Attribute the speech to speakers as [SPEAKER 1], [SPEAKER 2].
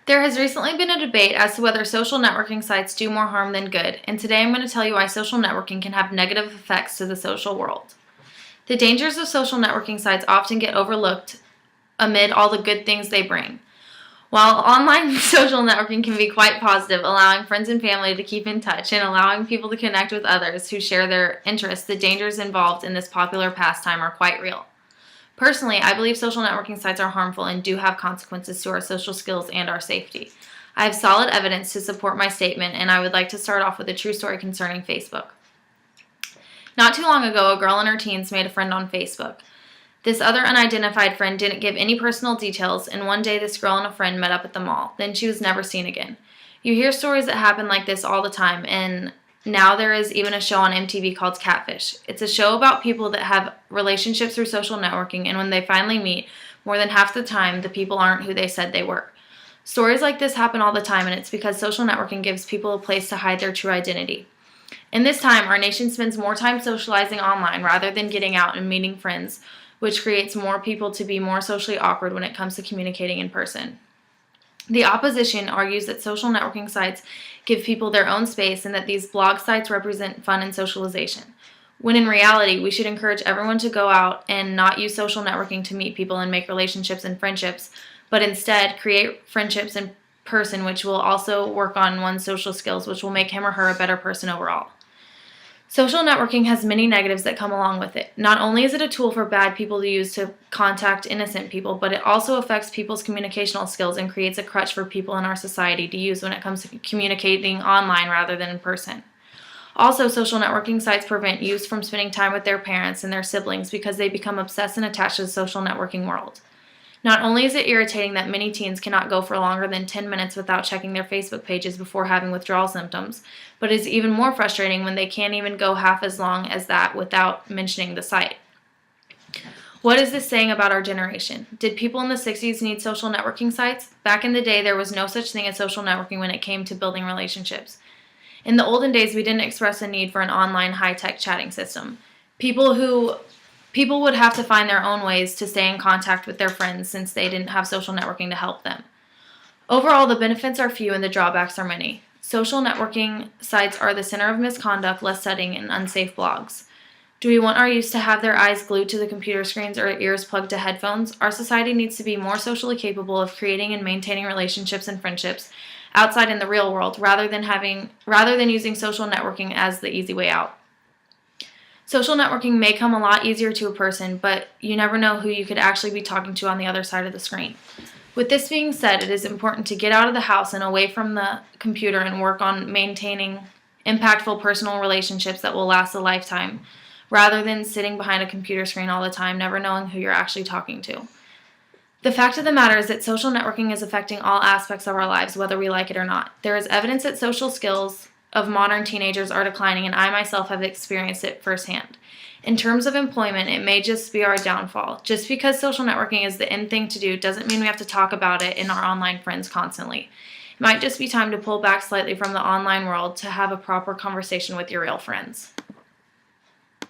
[SPEAKER 1] There has recently been a debate as to whether social networking sites do more harm than good, and today I'm going to tell you why social networking can have negative effects to the social world. The dangers of social networking sites often get overlooked amid all the good things they bring. While online social networking can be quite positive, allowing friends and family to keep in touch and allowing people to connect with others who share their interests, the dangers involved in this popular pastime are quite real. Personally, I believe social networking sites are harmful and do have consequences to our social skills and our safety. I have solid evidence to support my statement, and I would like to start off with a true story concerning Facebook. Not too long ago, a girl in her teens made a friend on Facebook. This other unidentified friend didn't give any personal details, and one day this girl and a friend met up at the mall. Then she was never seen again. You hear stories that happen like this all the time, and now there is even a show on MTV called Catfish. It's a show about people that have relationships through social networking, and when they finally meet, more than half the time, the people aren't who they said they were. Stories like this happen all the time, and it's because social networking gives people a place to hide their true identity. In this time, our nation spends more time socializing online rather than getting out and meeting friends, which creates more people to be more socially awkward when it comes to communicating in person. The opposition argues that social networking sites give people their own space and that these blog sites represent fun and socialization, when in reality, we should encourage everyone to go out and not use social networking to meet people and make relationships and friendships, but instead create friendships in person, which will also work on one's social skills, which will make him or her a better person overall. Social networking has many negatives that come along with it. Not only is it a tool for bad people to use to contact innocent people, but it also affects people's communicational skills and creates a crutch for people in our society to use when it comes to communicating online rather than in person. Also, social networking sites prevent youth from spending time with their parents and their siblings because they become obsessed and attached to the social networking world. Not only is it irritating that many teens cannot go for longer than 10 minutes without checking their Facebook pages before having withdrawal symptoms, but it's even more frustrating when they can't even go half as long as that without mentioning the site. What is this saying about our generation? Did people in the 60s need social networking sites? Back in the day, there was no such thing as social networking when it came to building relationships. In the olden days, we didn't express a need for an online high-tech chatting system. People would have to find their own ways to stay in contact with their friends since they didn't have social networking to help them. Overall, the benefits are few and the drawbacks are many. Social networking sites are the center of misconduct, less studying, and unsafe blogs. Do we want our youth to have their eyes glued to the computer screens or ears plugged to headphones? Our society needs to be more socially capable of creating and maintaining relationships and friendships outside in the real world rather than using social networking as the easy way out. Social networking may come a lot easier to a person, but you never know who you could actually be talking to on the other side of the screen. With this being said, it is important to get out of the house and away from the computer and work on maintaining impactful personal relationships that will last a lifetime, rather than sitting behind a computer screen all the time, never knowing who you're actually talking to. The fact of the matter is that social networking is affecting all aspects of our lives, whether we like it or not. There is evidence that social skills of modern teenagers are declining, and I myself have experienced it firsthand. In terms of employment, it may just be our downfall. Just because social networking is the in thing to do doesn't mean we have to talk about it in our online friends constantly. It might just be time to pull back slightly from the online world to have a proper conversation with your real friends.